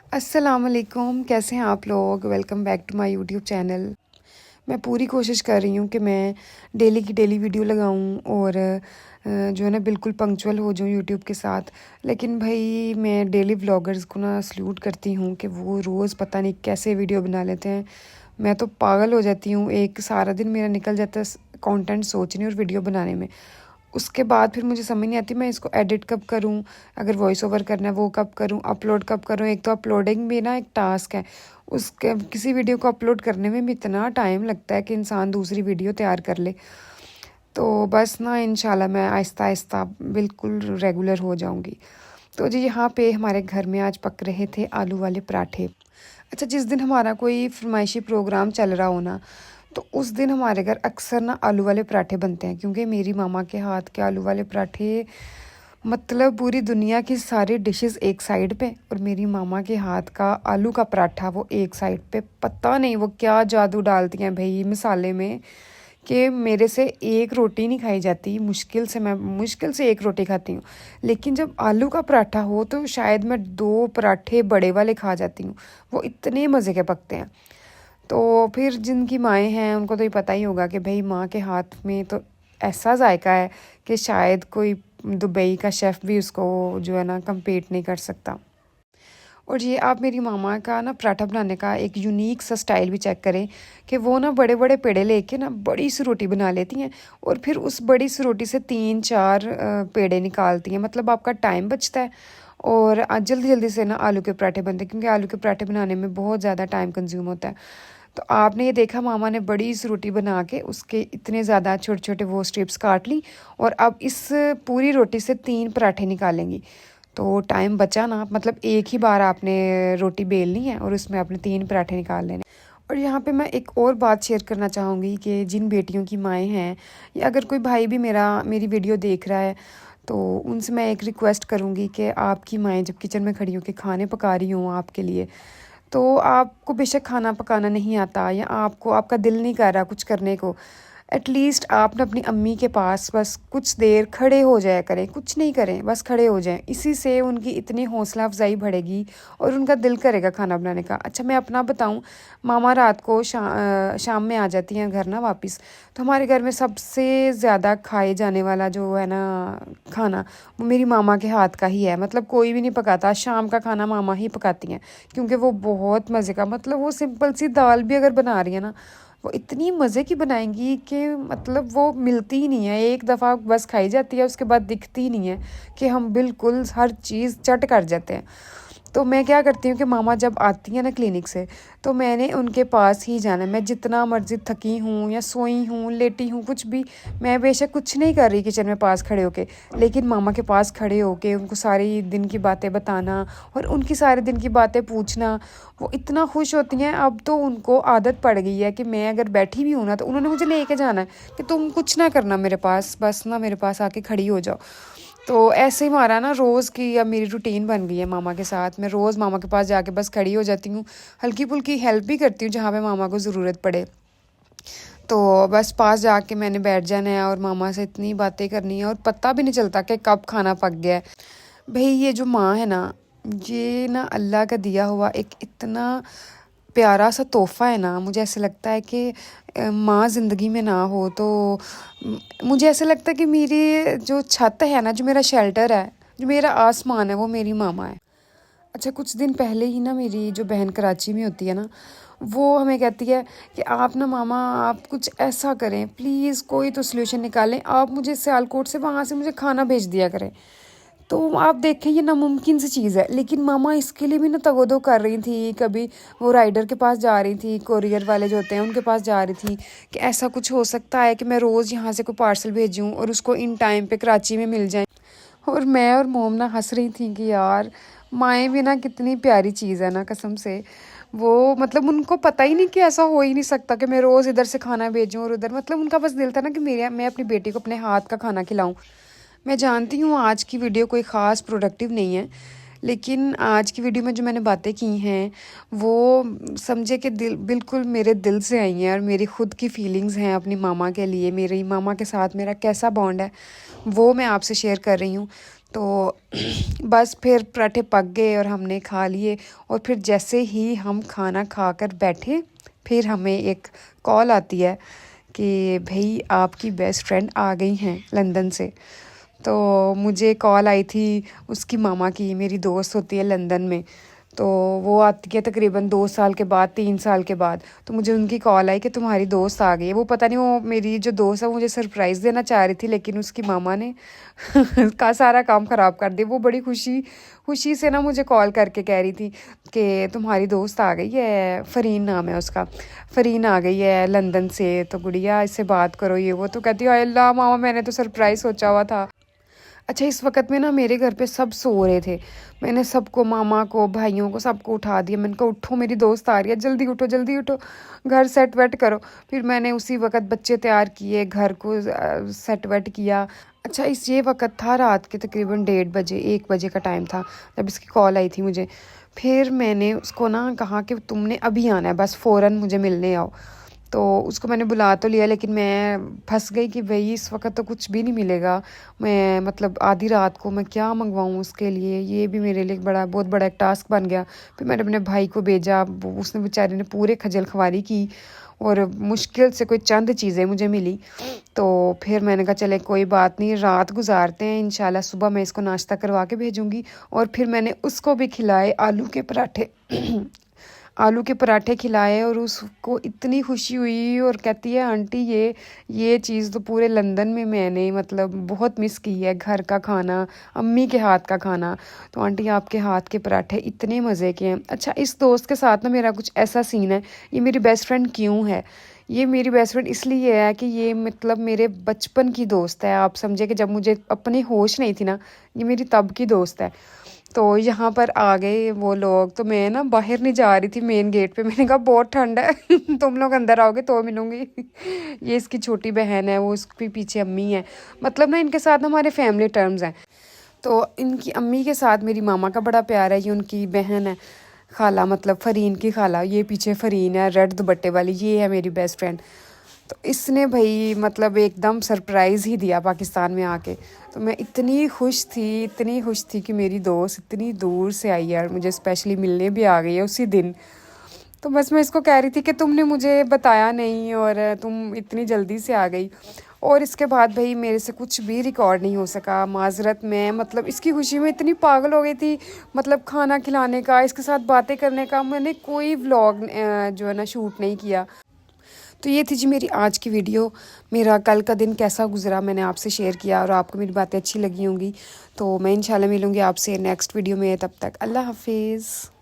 अस्सलाम वालेकुम, कैसे हैं आप लोग? Welcome back to my YouTube channel. मैं पूरी कोशिश कर रही हूँ कि मैं डेली की डेली वीडियो लगाऊँ और जो है ना बिल्कुल पंक्चुअल हो जाऊँ यूट्यूब के साथ। लेकिन भाई मैं डेली व्लॉगर्स को ना सल्यूट करती हूँ कि वो रोज़ पता नहीं कैसे वीडियो बना लेते हैं। मैं तो पागल हो जाती हूँ, एक सारा दिन मेरा निकल जाता है कंटेंट सोचने और वीडियो बनाने में। उसके बाद फिर मुझे समझ नहीं आती मैं इसको एडिट कब करूँ, अगर वॉइस ओवर करना है वो कब करूँ, अपलोड कब करूँ। एक तो अपलोडिंग भी ना एक टास्क है, उसके किसी वीडियो को अपलोड करने में भी इतना टाइम लगता है कि इंसान दूसरी वीडियो तैयार कर ले। तो बस ना इंशाल्लाह मैं आहिस्ता आहिस्ता बिल्कुल रेगुलर हो जाऊँगी। तो जी यहाँ पे हमारे घर में आज पक रहे थे आलू वाले पराठे। अच्छा, जिस दिन हमारा कोई फरमाइशी प्रोग्राम चल रहा हो ना, तो उस दिन हमारे घर अक्सर ना आलू वाले पराठे बनते हैं, क्योंकि मेरी मामा के हाथ के आलू वाले पराठे मतलब पूरी दुनिया की सारी डिशेस एक साइड पे और मेरी मामा के हाथ का आलू का पराठा वो एक साइड पे। पता नहीं वो क्या जादू डालती हैं भाई मसाले में कि मेरे से एक रोटी नहीं खाई जाती। मैं मुश्किल से एक रोटी खाती हूँ, लेकिन जब आलू का पराठा हो तो शायद मैं 2 पराठे बड़े वाले खा जाती हूँ। वो इतने मज़े के पकते हैं। तो फिर जिनकी माएँ हैं उनको तो ये पता ही होगा कि भाई माँ के हाथ में तो ऐसा जायका है कि शायद कोई दुबई का शेफ़ भी उसको जो है ना कम्पीट नहीं कर सकता। और ये आप मेरी मामा का ना पराठा बनाने का एक यूनिक सा स्टाइल भी चेक करें कि वो ना बड़े बड़े पेड़े लेके ना बड़ी सी रोटी बना लेती हैं और फिर उस बड़ी सी रोटी से 3-4 पेड़े निकालती हैं। मतलब आपका टाइम बचता है और जल्दी जल्दी से ना आलू के पराठे बनते हैं, क्योंकि आलू के पराठे बनाने में बहुत ज़्यादा टाइम कंज्यूम होता है। तो आपने ये देखा मामा ने बड़ी सी रोटी बना के उसके इतने ज़्यादा छोटे छोटे वो स्ट्रिप्स काट ली और अब इस पूरी रोटी से 3 पराठे निकालेंगी। तो टाइम बचा ना, मतलब एक ही बार आपने रोटी बेलनी है और उसमें आपने 3 पराठे निकाल लेने। और यहाँ पे मैं एक और बात शेयर करना चाहूँगी कि जिन बेटियों की माएँ हैं या अगर कोई भाई भी मेरी वीडियो देख रहा है, तो उनसे मैं एक रिक्वेस्ट करूँगी कि आपकी माएँ जब किचन में खड़ी होकर खाने पका रही हों आपके लिए, तो आपको बेशक खाना पकाना नहीं आता या आपका दिल नहीं कर रहा कुछ करने को, एटलीस्ट आप ना अपनी अम्मी के पास बस कुछ देर खड़े हो जाया करें, कुछ नहीं करें बस खड़े हो जाएं। इसी से उनकी इतनी हौसला अफजाई बढ़ेगी और उनका दिल करेगा खाना बनाने का। अच्छा, मैं अपना बताऊं, मामा रात को शाम में आ जाती हैं घर ना वापस, तो हमारे घर में सबसे ज़्यादा खाए जाने वाला जो है ना खाना, वो मेरी मामा के हाथ का ही है। मतलब कोई भी नहीं पकाता, शाम का खाना मामा ही पकाती हैं, क्योंकि वो बहुत मज़े का, मतलब वो सिंपल सी दाल भी अगर बना रही है ना, वो इतनी मज़े की बनाएंगी कि मतलब वो मिलती ही नहीं है, एक दफ़ा बस खाई जाती है उसके बाद दिखती ही नहीं है कि हम बिल्कुल हर चीज़ चट कर जाते हैं। तो मैं क्या करती हूँ कि मामा जब आती हैं ना क्लिनिक से, तो मैंने उनके पास ही जाना है। मैं जितना मर्ज़ी थकी हूँ या सोई हूँ, लेटी हूँ, कुछ भी, मैं बेशक कुछ नहीं कर रही किचन में पास खड़े होके, लेकिन मामा के पास खड़े होके उनको सारी दिन की बातें बताना और उनकी सारे दिन की बातें पूछना, वो इतना खुश होती हैं। अब तो उनको आदत पड़ गई है कि मैं अगर बैठी भी हूँ ना, तो उन्होंने मुझे लेके जाना है कि तुम कुछ ना करना मेरे पास, बस ना मेरे पास आके खड़ी हो जाओ। तो ऐसे ही हमारा ना रोज़ की अब मेरी रूटीन बन गई है मामा के साथ। मैं रोज़ मामा के पास जाके बस खड़ी हो जाती हूँ, हल्की फुल्की हेल्प भी करती हूँ जहाँ पे मामा को ज़रूरत पड़े। तो बस पास जाके मैंने बैठ जाना है और मामा से इतनी बातें करनी है और पता भी नहीं चलता कि कब खाना पक गया है। भाई ये जो माँ है ना, ये ना अल्लाह का दिया हुआ एक इतना प्यारा सा तोहफ़ा है ना। मुझे ऐसे लगता है कि माँ ज़िंदगी में ना हो तो मुझे ऐसा लगता है कि मेरी जो छत है ना, जो मेरा शेल्टर है, जो मेरा आसमान है, वो मेरी मामा है। अच्छा, कुछ दिन पहले ही ना मेरी जो बहन कराची में होती है ना, वो हमें कहती है कि आप ना मामा, आप कुछ ऐसा करें प्लीज़, कोई तो सल्यूशन निकालें, आप मुझे सियालकोट से वहाँ से मुझे खाना भेज दिया करें। तो आप देखें ये नामुमकिन सी चीज़ है, लेकिन मामा इसके लिए भी ना तगोदो कर रही थी। कभी वो राइडर के पास जा रही थी, कोरियर वाले जो होते हैं उनके पास जा रही थी कि ऐसा कुछ हो सकता है कि मैं रोज़ यहाँ से कोई पार्सल भेजूँ और उसको इन टाइम पे कराची में मिल जाए। और मैं और मोम ना हंस रही थी कि यार माएँ भी ना कितनी प्यारी चीज़ है ना, कसम से। वो मतलब उनको पता ही नहीं कि ऐसा हो ही नहीं सकता कि मैं रोज़ इधर से खाना भेजूँ और उधर, मतलब उनका बस दिल था ना कि मैं अपनी बेटी को अपने हाथ का खाना खिलाऊँ। मैं जानती हूँ आज की वीडियो कोई ख़ास प्रोडक्टिव नहीं है, लेकिन आज की वीडियो में जो मैंने बातें की हैं वो समझे कि दिल बिल्कुल मेरे दिल से आई हैं और मेरी ख़ुद की फीलिंग्स हैं अपनी मामा के लिए। मेरी मामा के साथ मेरा कैसा बॉन्ड है वो मैं आपसे शेयर कर रही हूँ। तो बस फिर पराठे पक गए और हमने खा लिए। और फिर जैसे ही हम खाना खाकर बैठे, फिर हमें एक कॉल आती है कि भाई आपकी बेस्ट फ्रेंड आ गई हैं लंदन से। तो मुझे कॉल आई थी उसकी मामा की, मेरी दोस्त होती है लंदन में, तो वो आती है तकरीबन 2 साल के बाद, 3 साल के बाद। तो मुझे उनकी कॉल आई कि तुम्हारी दोस्त आ गई है। वो पता नहीं, वो मेरी जो दोस्त है मुझे सरप्राइज़ देना चाह रही थी, लेकिन उसकी मामा ने का सारा काम ख़राब कर दिया। वो बड़ी खुशी खुशी से ना मुझे कॉल करके कह रही थी कि तुम्हारी दोस्त आ गई है, फ़रीन नाम है उसका, फ़रीन आ गई है लंदन से, तो गुड़िया इससे बात करो ये वो। तो कहती है अल्लाह मामा, मैंने तो सरप्राइज़ सोचा हुआ था। अच्छा, इस वक्त में ना मेरे घर पे सब सो रहे थे। मैंने सबको, मामा को, भाइयों को, सबको उठा दिया। मैंने कहा उठो, मेरी दोस्त आ रही है, जल्दी उठो जल्दी उठो, घर सेट वेट करो। फिर मैंने उसी वक्त बच्चे तैयार किए, घर को सेट वेट किया। अच्छा, ये वक्त था रात के तकरीबन 1:30 1 बजे का टाइम था जब इसकी कॉल आई थी मुझे। फिर मैंने उसको ना कहा कि तुमने अभी आना है, बस फ़ौरन मुझे मिलने आओ। तो उसको मैंने बुला तो लिया, लेकिन मैं फंस गई कि भाई इस वक्त तो कुछ भी नहीं मिलेगा। मैं मतलब आधी रात को मैं क्या मंगवाऊँ उसके लिए, ये भी मेरे लिए बहुत बड़ा एक टास्क बन गया। फिर मैंने अपने भाई को भेजा, उसने बेचारे ने पूरे खजल ख्वारी की और मुश्किल से कोई चंद चीज़ें मुझे मिली। तो फिर मैंने कहा चले कोई बात नहीं, रात गुजारते हैं, इंशाल्लाह सुबह मैं इसको नाश्ता करवा के भेजूँगी। और फिर मैंने उसको भी खिलाए आलू के पराठे आलू के पराठे खिलाए, और उसको इतनी खुशी हुई और कहती है आंटी ये चीज़ तो पूरे लंदन में मैंने मतलब बहुत मिस की है, घर का खाना, अम्मी के हाथ का खाना। तो आंटी आपके हाथ के पराठे इतने मज़े के हैं। अच्छा, इस दोस्त के साथ ना मेरा कुछ ऐसा सीन है, ये मेरी बेस्ट फ्रेंड क्यों है, ये मेरी बेस्ट फ्रेंड इसलिए है कि ये मतलब मेरे बचपन की दोस्त है। आप समझे कि जब मुझे अपनी होश नहीं थी ना, ये मेरी तब की दोस्त है। तो यहाँ पर आ गए वो लोग, तो मैं ना बाहर नहीं जा रही थी मेन गेट पे। मैंने कहा बहुत ठंड है तुम लोग अंदर आओगे तो मिलूंगी ये इसकी छोटी बहन है, वो उसके पीछे अम्मी है। मतलब ना इनके साथ ना हमारे फैमिली टर्म्स हैं। तो इनकी अम्मी के साथ मेरी मामा का बड़ा प्यार है। ये उनकी बहन है, खाला, मतलब फ़रीन की खाला। ये पीछे फ़रीन है रेड दुपट्टे वाली, ये है मेरी बेस्ट फ्रेंड। तो इसने भाई मतलब एकदम सरप्राइज़ ही दिया पाकिस्तान में आके। तो मैं इतनी खुश थी कि मेरी दोस्त इतनी दूर से आई है और मुझे स्पेशली मिलने भी आ गई है उसी दिन। तो बस मैं इसको कह रही थी कि तुमने मुझे बताया नहीं और तुम इतनी जल्दी से आ गई। और इसके बाद भाई मेरे से कुछ भी रिकॉर्ड नहीं हो सका, माज़रत। मैं मतलब इसकी खुशी में इतनी पागल हो गई थी, मतलब खाना खिलाने का, इसके साथ बातें करने का, मैंने कोई व्लॉग जो है ना शूट नहीं किया। तो ये थी जी मेरी आज की वीडियो। मेरा कल का दिन कैसा गुजरा मैंने आपसे शेयर किया, और आपको मेरी बातें अच्छी लगी होंगी। तो मैं इंशाल्लाह मिलूँगी आपसे नेक्स्ट वीडियो में। तब तक अल्लाह हाफिज़।